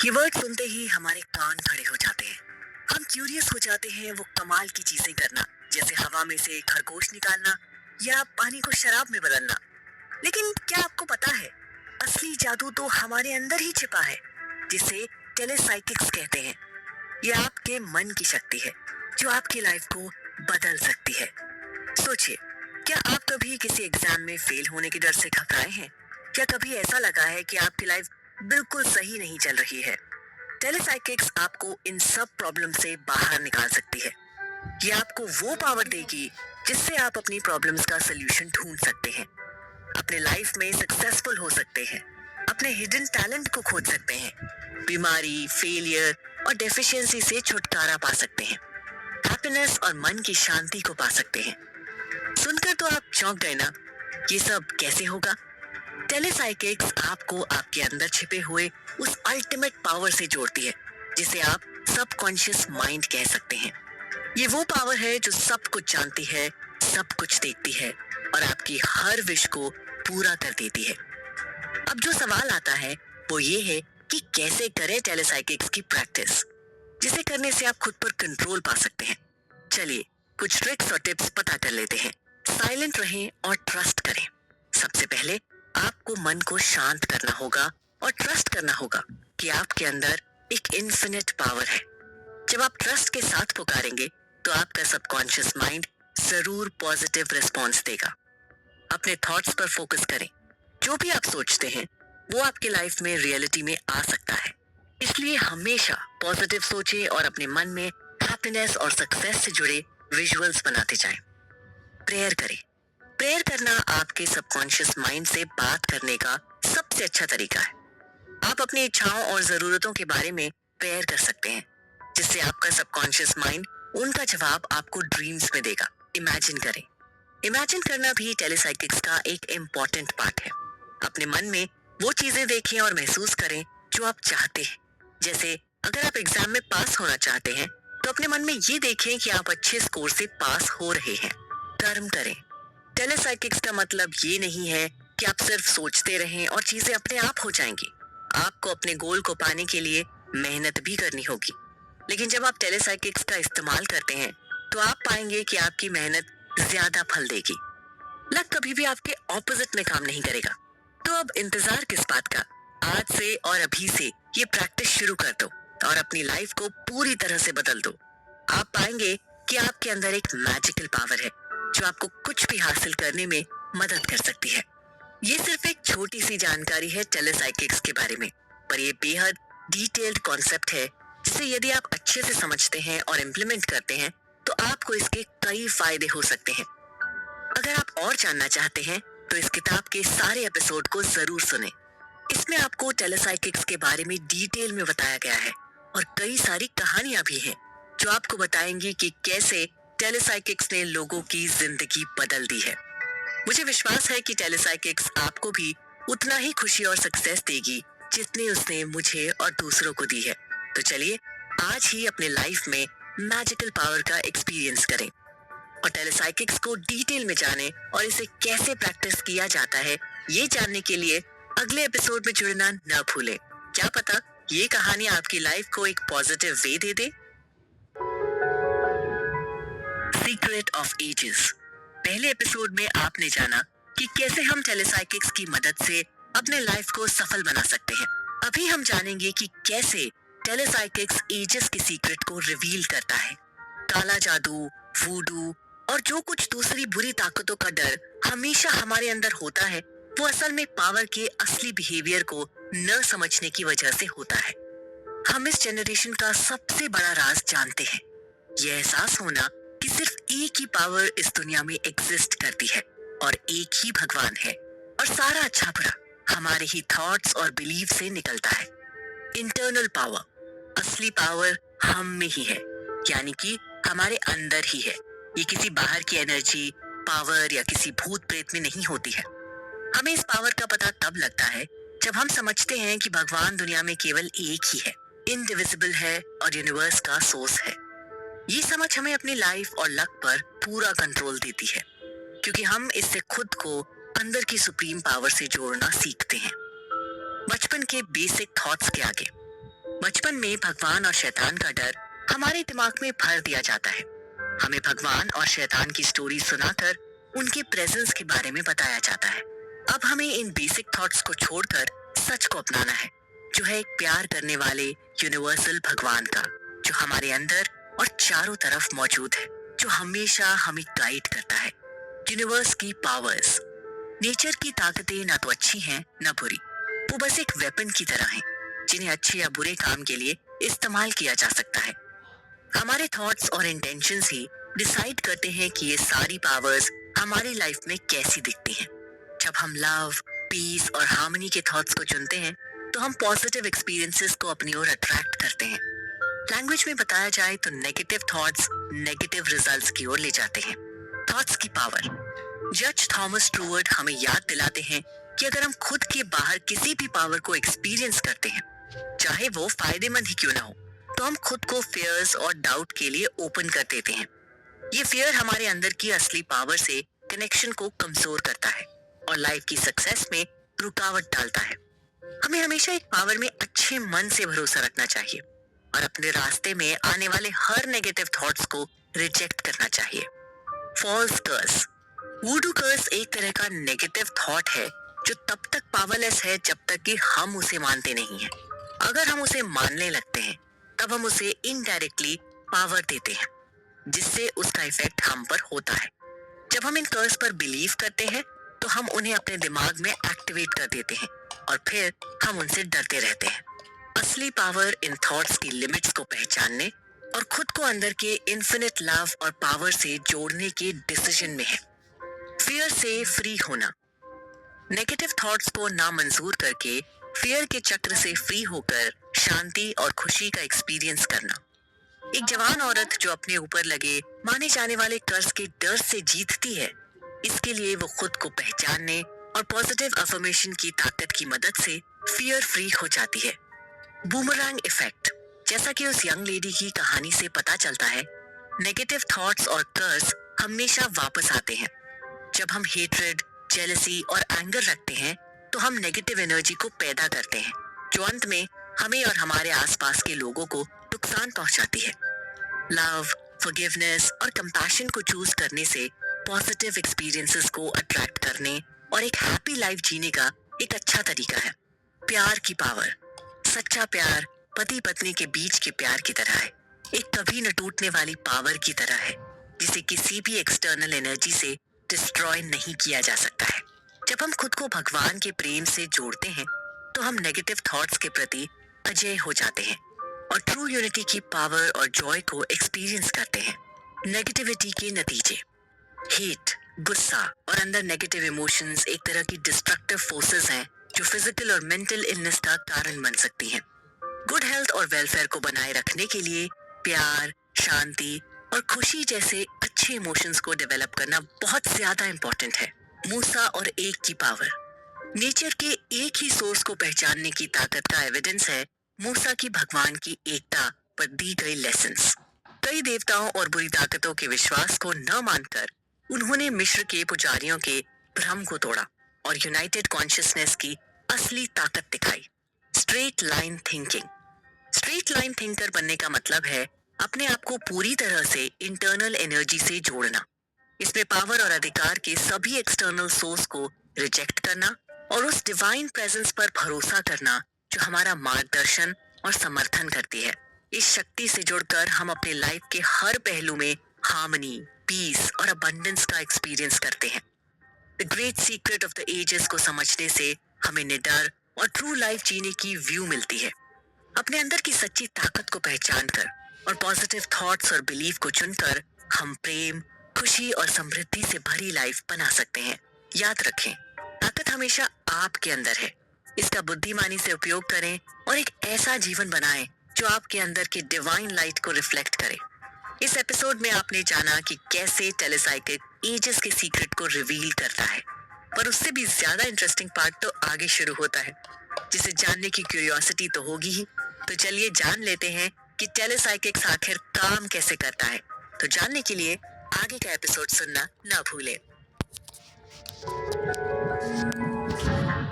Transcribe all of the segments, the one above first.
ये वर्ड सुनते ही हमारे कान खड़े हो जाते हैं। हम क्यूरियस हो जाते हैं वो कमाल की चीजें करना, जैसे हवा में से खरगोश निकालना या पानी को शराब में बदलना। लेकिन क्या आपको पता है, असली जादू तो हमारे अंदर ही छिपा है, जिसे टेलेसाइकिक्स कहते हैं। ये आपके मन की शक्ति है जो आपकी लाइफ को बदल सकती है। सोचिए, क्या आप कभी किसी एग्जाम में फेल होने के डर से घबराए हैं? क्या कभी ऐसा लगा है कि आपकी लाइफ बिल्कुल सही नहीं चल रही है? टेलेसाइकिक्स आपको इन सब प्रॉब्लम से बाहर निकाल सकती है। ये आपको वो पावर देगी जिससे आप अपनी प्रॉब्लम्स का सलूशन ढूंढ सकते हैं, अपने लाइफ में सक्सेसफुल हो सकते हैं, अपने हिडन टैलेंट को खोज सकते हैं, बीमारी, फेलियर और डेफिशिएंसी से छुटकारा पा सकते हैं, हैप्पीनेस और मन की शांति को पा सकते हैं। सुनकर तो आप चौंक गए ना? ये सब कैसे होगा? टेलेसाइकिक्स आपको आपके अंदर छिपे हुए उस अल्टीमेट पावर से जोड़ती है, जिसे आप सबकॉन्शियस माइंड कह सकते हैं। ये वो पावर है जो सब कुछ जानती है, सब कुछ देखती है और आपकी हर विश को पूरा कर देती है। अब जो सवाल आता है वो ये है कि कैसे करें टेलेसाइकिक्स की प्रैक्टिस, जिसे करने से आप खुद पर कंट्रोल पा सकते हैं। चलिए कुछ ट्रिक्स और टिप्स पता कर लेते हैं। साइलेंट रहें और ट्रस्ट करें। सबसे पहले आपको मन को शांत करना होगा और ट्रस्ट करना होगा कि आपके अंदर एक इन्फिनिट पावर है। जब आप ट्रस्ट के साथ पुकारेंगे तो आपका सबकॉन्शियस माइंड जरूर पॉजिटिव रिस्पॉन्स देगा। अपने थॉट्स पर फोकस करें। जो भी आप सोचते हैं वो आपके लाइफ में रियलिटी में आ सकता है। इसलिए हमेशा पॉजिटिव सोचें और अपने मन में हैप्पीनेस और सक्सेस से जुड़े विजुअल्स बनाते जाएं। प्रेयर करें। प्रेयर करना आपके सबकॉन्शियस माइंड से बात करने का सबसे अच्छा तरीका है। आप अपनी इच्छाओं और जरूरतों के बारे में प्रेयर कर सकते हैं, जिससे आपका सबकॉन्शियस माइंड उनका जवाब आपको ड्रीम्स में देगा। इमेजिन करें। इमेजिन करना भी टेलेसाइकिक्स का एक इम्पॉर्टेंट पार्ट है। अपने मन में वो चीजें देखें और महसूस करें जो आप चाहते हैं। जैसे अगर आप एग्जाम में पास होना चाहते हैं तो अपने मन में ये देखें कि आप अच्छे स्कोर से पास हो रहे हैं। कर्म करें। टेलेसाइकिक्स का मतलब ये नहीं है कि आप सिर्फ सोचते रहें और चीजें अपने आप हो जाएंगी। आपको अपने गोल को पाने के लिए मेहनत भी करनी होगी। लेकिन जब आप टेलेसाइकिक्स का इस्तेमाल करते हैं तो आप पाएंगे कि आपकी मेहनत ज्यादा फल देगी। लक कभी भी आपके ऑपोजिट में काम नहीं करेगा। तो अब इंतजार किस बात का? आज से और अभी से ये प्रैक्टिस शुरू कर दो और अपनी लाइफ को पूरी तरह से बदल दो। आप पाएंगे कि आपके अंदर एक मैजिकल पावर है जो आपको कुछ भी हासिल करने में मदद कर सकती है। ये सिर्फ एक छोटी सी जानकारी है टेलेसाइकिक्स के बारे में, पर ये बेहद डिटेल्ड कॉन्सेप्ट है जिसे यदि आप अच्छे से समझते हैं और इम्प्लीमेंट करते हैं तो आपको इसके कई फायदे हो सकते हैं। अगर आप और जानना चाहते हैं तो इस किताब के सारे एपिसोड को जरूर सुनें। इसमें आपको टेलेसाइकिक्स के बारे में डिटेल में बताया गया है और कई सारी कहानियां भी हैं जो आपको बताएंगी कि कैसे टेलेसाइकिक्स ने लोगों की जिंदगी बदल दी है। मुझे विश्वास है कि टेलेसाइकिक्स आपको भी उतना ही खुशी और सक्सेस देगी जितनी उसने मुझे और दूसरों को दी है। तो चलिए आज ही अपने लाइफ में मैजिकल पावर का एक्सपीरियंस करें और टेलेसाइकिक्स को डिटेल में जानें और इसे कैसे प्रैक्टिस किया जाता है ये जानने के लिए अगले एपिसोड में जुड़ना न भूलें। क्या पता ये कहानी आपकी लाइफ को एक पॉजिटिव वे दे दे। Secret of ages. पहले एपिसोड में आपने जाना कि कैसे हम टेलेसाइकिक्स की मदद से अपने लाइफ को सफल बना सकते हैं। अभी हम जानेंगे कि कैसे टेलेसाइकिक्स एजेस की सीक्रेट को रिवील करता है। काला जादू, वूडू और जो कुछ दूसरी बुरी ताकतों का डर हमेशा हमारे अंदर होता है, वो असल में पावर के असली बिहेवियर को न समझने की वजह से होता है। हम इस जनरेशन का सबसे बड़ा राज जानते हैं, यह एहसास होना कि सिर्फ एक ही पावर इस दुनिया में एग्जिस्ट करती है और एक ही भगवान है और सारा अच्छा बुरा हमारे ही थॉट्स और बिलीफ से निकलता है। इंटरनल पावर, असली पावर हम में ही है, यानी कि हमारे अंदर ही है। ये किसी बाहर की एनर्जी, पावर या किसी भूत प्रेत में नहीं होती है। हमें इस पावर का पता तब लगता है जब हम समझते हैं कि भगवान दुनिया में केवल एक ही है, इनडिविजिबल है और यूनिवर्स का सोर्स है। ये समझ हमें अपनी लाइफ और लक पर पूरा कंट्रोल देती है, क्योंकि हम इससे खुद को अंदर की सुप्रीम पावर से जोड़ना सीखते हैं। बचपन के बेसिक थॉट्स के आगे बचपन में भगवान और शैतान का डर हमारे दिमाग में भर दिया जाता है। हमें भगवान और शैतान की स्टोरी सुनाकर उनके प्रेजेंस के बारे में बताया जाता है। अब हमें इन बेसिक थॉट्स को छोड़कर सच को अपनाना है, जो है एक प्यार करने वाले यूनिवर्सल भगवान का, जो हमारे अंदर और चारों तरफ मौजूद है, जो हमेशा हमें गाइड करता है। यूनिवर्स की पावर्स, नेचर की ताकतें ना तो अच्छी हैं ना बुरी, वो बस एक वेपन की तरह हैं, जिन्हें अच्छे या बुरे काम के लिए इस्तेमाल किया जा सकता है। हमारे थॉट्स और इंटेंशंस ही डिसाइड करते हैं कि ये सारी पावर्स हमारी लाइफ में कैसी दिखती हैं। जब हम लव, पीस और हार्मनी के थॉट्स को चुनते हैं, तो हम पॉजिटिव एक्सपीरियंसेस को अपनी ओर अट्रैक्ट करते हैं। लैंग्वेज में बताया जाए तो नेगेटिव थॉट्स नेगेटिव रिजल्ट्स की ओर ले जाते हैं। थॉट्स की पावर, जज थॉमस ट्रूवर्ड हमें याद दिलाते हैं कि अगर हम खुद के बाहर किसी भी पावर को एक्सपीरियंस करते हैं, चाहे वो फायदेमंद ही क्यों ना हो, तो हम खुद को फियर्स और डाउट के लिए ओपन कर देते हैं। ये फियर हमारे अंदर की असली पावर से कनेक्शन को कमजोर करता है और लाइफ की सक्सेस में रुकावट डालता है। हमें हमेशा एक पावर में अच्छे मन से भरोसा रखना चाहिए और अपने रास्ते में आने वाले हर नेगेटिव थॉट्स को रिजेक्ट करना चाहिए। फॉल्स कर्स, वुडू कर्स एक तरह का नेगेटिव थॉट है जो तब तक पावरलेस है जब तक कि हम उसे मानते नहीं हैं। अगर हम उसे मानने लगते हैं, तब हम उसे इनडायरेक्टली पावर देते हैं, जिससे उसका इफेक्ट हम पर होता है। जब हम इन कर्स पर बिलीव करते हैं, तो हम उन्हें अपने दिमाग में एक्टिवेट कर देते हैं और फिर हम उनसे डरते रहते हैं। असली पावर इन थॉट्स की लिमिट्स को पहचानने और खुद को अंदर के इन्फिनिट लव और पावर से जोड़ने के डिसीजन में है। फियर से फ्री होना, नेगेटिव थॉट्स को नामंजूर करके फियर के चक्र से फ्री होकर शांति और खुशी का एक्सपीरियंस करना। एक जवान औरत जो अपने ऊपर लगे माने जाने वाले कर्ज के डर से जीतती है, इसके लिए वो खुद को पहचानने और पॉजिटिव अफर्मेशन की ताकत की मदद से फियर फ्री हो जाती है। बूमरैंग इफेक्ट, जैसा कि उस यंग लेडी की कहानी से पता चलता है, नेगेटिव थॉट्स और कर्ज हमेशा वापस आते हैं। जब हम हेट्रेड, जेलसी और एंगर रखते हैं, तो हम नेगेटिव एनर्जी को पैदा करते हैं, जो अंत में हमें और हमारे आसपास के लोगों को नुकसान पहुंचाती है। लव, फॉरगिवनेस और कंपैशन को चूज करने से पॉजिटिव एक्सपीरियंसेस को अट्रैक्ट करने और एक हैप्पी लाइफ जीने का एक अच्छा तरीका है। प्यार की पावर, सच्चा प्यार पति पत्नी के बीच के प्यार की तरह है, एक कभी न टूटने वाली पावर की तरह है, जिसे किसी भी एक्सटर्नल एनर्जी से डिस्ट्रॉय नहीं किया जा सकता है। जब हम खुद को भगवान के प्रेम से जोड़ते हैं, तो हम नेगेटिव थॉट्स के प्रति अजेय हो जाते हैं और ट्रू यूनिटी की पावर और जॉय को एक्सपीरियंस करते हैं। नेगेटिविटी के नतीजे, हेट, गुस्सा और अंदर नेगेटिव इमोशंस एक तरह की डिस्ट्रक्टिव फोर्सेस हैं, जो फिजिकल और मेंटल इलनेस का कारण बन सकती हैं। गुड हेल्थ और वेलफेयर को बनाए रखने के लिए प्यार, शांति और खुशी जैसे अच्छे इमोशंस को डेवलप करना बहुत ज्यादा इंपॉर्टेंट है। मूसा और एक की पावर, नेचर के एक ही सोर्स को पहचानने की ताकत का एविडेंस है मूसा की भगवान की एकता पर दी गई लेसन्स। कई देवताओं और बुरी ताकतों के विश्वास को न मानकर उन्होंने मिस्र के पुजारियों के भ्रम को तोड़ा और यूनाइटेड कॉन्शियसनेस की असली ताकत दिखाई। Straight line thinking, straight line thinker बनने का मतलब है अपने आप को पूरी तरह से इंटरनल एनर्जी से जोड़ना। इसमें पावर और अधिकार के सभी एक्सटर्नल सोर्स को रिजेक्ट करना और उस डिवाइन प्रेजेंस पर भरोसा करना जो हमारा मार्गदर्शन और समर्थन करती है। इस शक्ति से जुड़कर हम अपने लाइफ के हर पहलू में हार्मनी, पीस और अबंडेंस का एक्सपीरियंस करते हैं। The great secret of the ages को समझने से हमें निडर और ट्रू लाइफ जीने की व्यू मिलती है। अपने अंदर की सच्ची ताकत को पहचानकर और पॉजिटिव थॉट्स और बिलीफ को चुनकर हम प्रेम, खुशी और समृद्धि से भरी लाइफ बना सकते हैं। याद रखें, ताकत हमेशा आपके अंदर है। इसका बुद्धिमानी से उपयोग करें और एक ऐसा जीवन बनाएं जो आपके अंदर के डिवाइन लाइट को रिफ्लेक्ट करे। इस एपिसोड में आपने जाना कि कैसे टेलीसाइकिक एजेस के सीक्रेट को रिवील करता है, पर उससे भी ज्यादा इंटरेस्टिंग पार्ट तो आगे शुरू होता है, जिसे जानने की क्यूरियोसिटी तो होगी ही। तो चलिए जान लेते हैं कि टेलीसाइकिक्स आखिर काम कैसे करता है। तो जानने के लिए आगे का एपिसोड सुनना ना भूलें।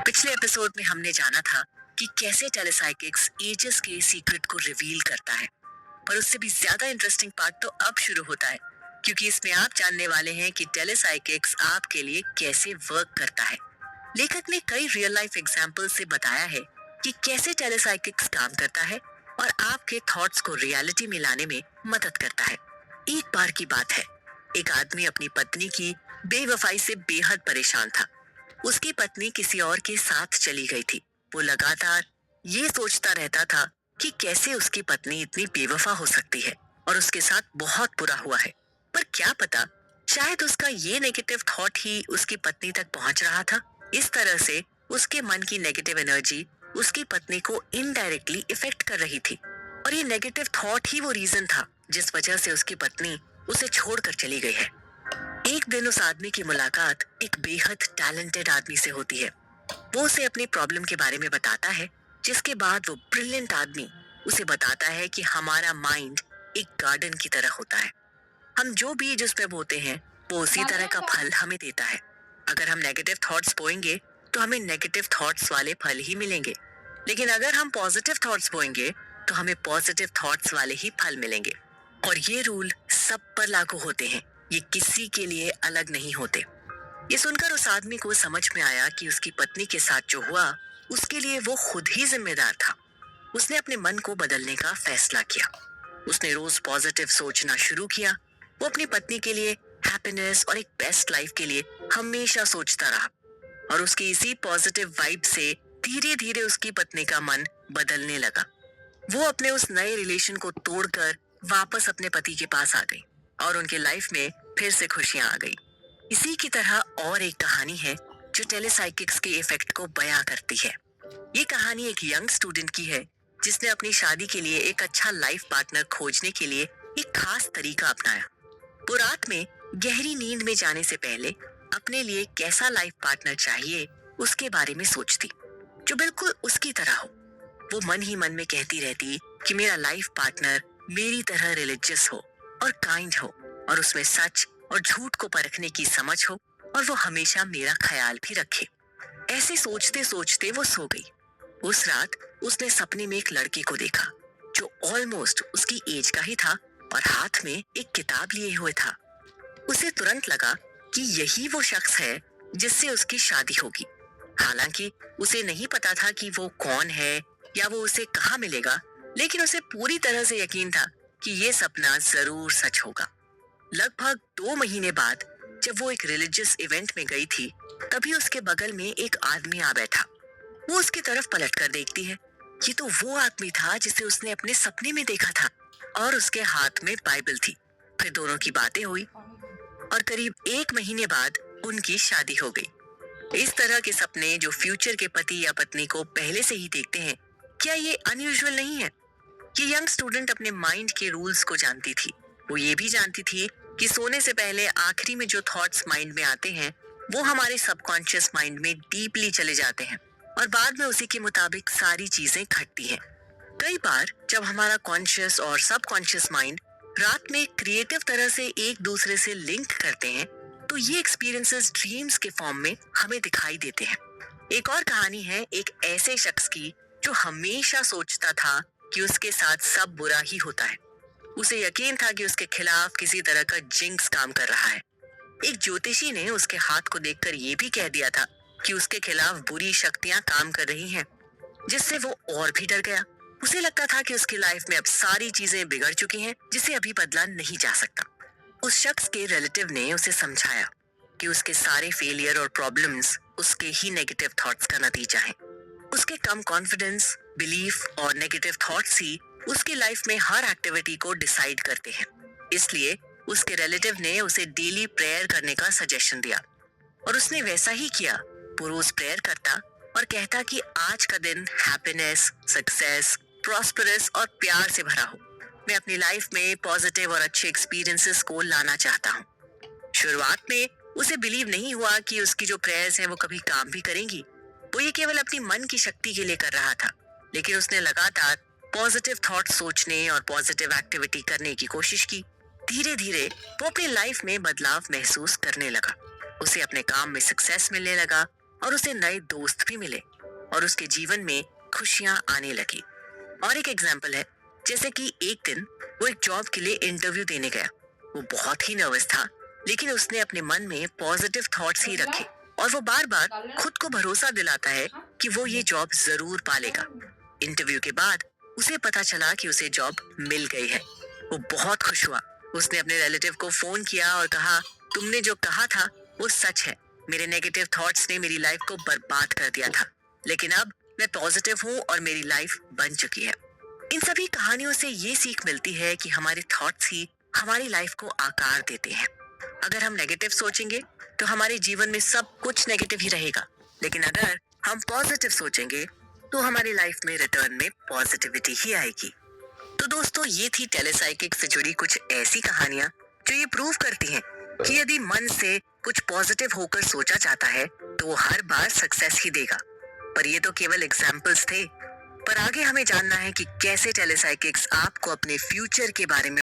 पिछले एपिसोड में हमने जाना था कि कैसे टेलीसाइकिक्स एजेस के सीक्रेट को रिवील करता है। पर उससे भी ज्यादा इंटरेस्टिंग पार्ट तो अब शुरू होता है, क्योंकि इसमें आप जानने वाले हैं कि टेलीसाइकिक्स आपके लिए कैसे वर्क करता है। लेखक ने कई रियल लाइफ एग्जाम्पल से बताया है कि कैसे टेलीसाइकिक्स काम करता है और आपके थॉट्स को रियलिटी में लाने में मदद करता है। एक बार की बात है, एक आदमी अपनी पत्नी की बेवफाई से बेहद परेशान था। उसकी पत्नी किसी और के साथ चली गई थी। वो लगातार ये सोचता रहता था कि कैसे उसकी पत्नी इतनी बेवफा हो सकती है और उसके साथ बहुत बुरा हुआ है। पर क्या पता, शायद उसका ये नेगेटिव थॉट ही उसकी पत्नी तक पहुंच रहा था। इस तरह से उसके मन की नेगेटिव एनर्जी उसकी पत्नी को इनडायरेक्टली इफेक्ट कर रही थी और ये नेगेटिव थॉट ही वो रीजन था जिस वजह से उसकी पत्नी उसे छोड़कर चली गई है। एक दिन उस आदमी की मुलाकात एक बेहद टैलेंटेड आदमी से होती है। वो उसे अपनी प्रॉब्लम के बारे में बताता है, जिसके बाद वो ब्रिलियंट आदमी उसे बताता है कि हमारा माइंड एक गार्डन की तरह होता है। हम जो बीज उसमें बोते हैं वो उसी तरह का फल हमें देता है। अगर हम नेगेटिव थॉट्स बोएंगे तो हमें नेगेटिव थॉट्स वाले फल ही मिलेंगे, लेकिन अगर हम पॉजिटिव थॉट्स बोएंगे तो हमें पॉजिटिव थॉट्स वाले ही फल मिलेंगे। और ये रूल सब पर लागू होते हैं, ये किसी के लिए अलग नहीं होते। ये सुनकर उस आदमी को समझ में आया कि उसकी पत्नी के साथ जो हुआ उसके लिए वो खुद ही जिम्मेदार था। उसने अपने मन को बदलने का फैसला किया। उसने रोज पॉजिटिव सोचना शुरू किया। वो अपनी पत्नी के लिए हैप्पीनेस और एक बेस्ट लाइफ के लिए हमेशा सोचता रहा और उसकी इसी पॉजिटिव वाइब से धीरे धीरे उसकी पत्नी का मन बदलने लगा। वो अपने उस नए रिलेशन को तोड़कर वापस अपने पति के पास आ गई और उनके लाइफ में फिर से खुशियां आ गई। इसी की तरह और एक कहानी है जो टेलीसाइकिक्स के इफेक्ट को बयां करती है। ये कहानी एक यंग स्टूडेंट की है जिसने अपनी शादी के लिए एक अच्छा लाइफ पार्टनर खोजने के लिए एक खास तरीका अपनाया। वो रात में गहरी नींद में जाने से पहले अपने लिए कैसा लाइफ पार्टनर चाहिए उसके बारे में सोचती, जो बिल्कुल उसकी तरह हो। वो मन ही मन में कहती रहती कि मेरा लाइफ पार्टनर मेरी तरह रिलीजियस हो और काइंड हो और उसमें सच और झूठ को परखने की समझ हो और वो हमेशा मेरा ख्याल भी रखे। ऐसे सोचते सोचते वो सो गई। उस रात उसने सपने में एक लड़के को देखा जो ऑलमोस्ट उसकी एज का ही था और हाथ में एक किताब लिए हुए था। उसे तुरंत लगा कि यही वो शख्स है जिससे उसकी शादी होगी। हालांकि उसे नहीं पता था कि वो कौन है या वो उसे कहाँ मिलेगा, लेकिन उसे पूरी तरह से यकीन था कि ये सपना जरूर सच होगा। लगभग 2 महीने बाद जब वो एक रिलीजियस इवेंट में गई थी, तभी उसके बगल में एक आदमी आ बैठा। वो उसकी तरफ पलटकर देखती है। ये तो वो आदमी था जिसे उसने अपने सपने में देखा था और उसके हाथ में बाइबल थी। फिर दोनों की बातें हुई और करीब 1 महीने बाद उनकी शादी हो गई। इस तरह के सपने जो फ्यूचर के पति या पत्नी को पहले से ही देखते हैं, क्या ये अनयूजुअल नहीं है? ये यंग स्टूडेंट अपने माइंड के रूल्स को जानती थी। वो ये भी जानती थी कि सोने से पहले आखिरी में जो थॉट्स माइंड में आते हैं वो हमारे सबकॉन्शियस माइंड में डीपली चले जाते हैं और बाद में उसी के मुताबिक सारी चीजें घटती हैं। कई बार जब हमारा कॉन्शियस और सबकॉन्शियस माइंड रात में क्रिएटिव तरह से एक दूसरे से लिंक करते हैं तो ये एक्सपीरियंसेस ड्रीम्स के फॉर्म में हमें दिखाई देते हैं। एक और कहानी है एक ऐसे शख्स की जो हमेशा सोचता था कि उसके साथ सब बुरा ही होता है। उसे यकीन था कि उसके खिलाफ किसी तरह का जिंक्स काम कर रहा है। एक ज्योतिषी ने उसके हाथ को देखकर ये भी कह दिया था कि उसके खिलाफ बुरी शक्तियां काम कर रही हैं, जिससे वो और भी डर गया। उसे लगता था कि उसकी लाइफ में अब सारी चीजें बिगड़ चुकी हैं, जिसे अभी बदला नहीं जा सकता। उस शख्स के रिलेटिव ने उसे समझाया कि उसके सारे फेलियर और प्रॉब्लम्स उसके ही नेगेटिव थॉट्स का नतीजा है। उसके कम कॉन्फिडेंस, बिलीफ और नेगेटिव थॉट्स ही उसकी लाइफ में हर एक्टिविटी को डिसाइड करते हैं। इसलिए उसके रिलेटिव ने उसे डेली प्रेयर करने का सजेशन दिया और उसने वैसा ही किया। वो रोज प्रेयर करता और कहता कि आज का दिन हैप्पीनेस, सक्सेस, प्रॉस्परस और प्यार से भरा हो। मैं अपनी लाइफ में पॉजिटिव और अच्छे एक्सपीरियंसेस को लाना चाहता हूँ। शुरुआत में उसे बिलीव नहीं हुआ कि उसकी जो प्रेयर्स हैं वो कभी काम भी करेंगी। वो ये केवल अपनी मन की शक्ति के लिए कर रहा था, लेकिन उसने लगातार पॉजिटिव थॉट सोचने और पॉजिटिव एक्टिविटी करने की कोशिश की। धीरे धीरे वो अपनी लाइफ में बदलाव महसूस करने लगा। उसे अपने काम में सक्सेस मिलने लगा और उसे नए दोस्त भी मिले और उसके जीवन में खुशियां आने लगी। और एक एग्जाम्पल है, जैसे कि एक दिन वो एक जॉब के लिए इंटरव्यू देने गया। वो बहुत ही नर्वस था, लेकिन उसने अपने मन में पॉजिटिव थॉट्स ही रखे और वो बार बार खुद को भरोसा दिलाता है कि वो ये जॉब जरूर पालेगा। इंटरव्यू के बाद उसे पता चला कि उसे जॉब मिल गई है। वो बहुत खुश हुआ। उसने अपने रिलेटिव को फोन किया और कहा, तुमने जो कहा था वो सच है। मेरे नेगेटिव थॉट्स ने मेरी लाइफ को बर्बाद कर दिया था, लेकिन अब मैं पॉजिटिव हूँ और मेरी लाइफ बन चुकी है। इन सभी कहानियों से ये सीख मिलती है कि हमारे थॉट्स ही हमारी लाइफ को आकार देते हैं। अगर हम नेगेटिव सोचेंगे तो हमारे जीवन में सब कुछ नेगेटिव ही रहेगा, लेकिन अगर हम पॉजिटिव सोचेंगे तो हमारी लाइफ में रिटर्न में पॉजिटिविटी ही आएगी। तो दोस्तों, ये थी टेलीसाइकिक से जुड़ी कुछ ऐसी कहानियां जो ये प्रूव करती हैं कि यदि मन से कुछ पॉजिटिव होकर सोचा जाता है तो वो हर बार सक्सेस ही देगा। पर ये तो केवल एग्जाम्पल्स थे। पर आगे हमें जानना है कि कैसे टेलीसाइकिक्स आपको अपने फ्यूचर के बारे में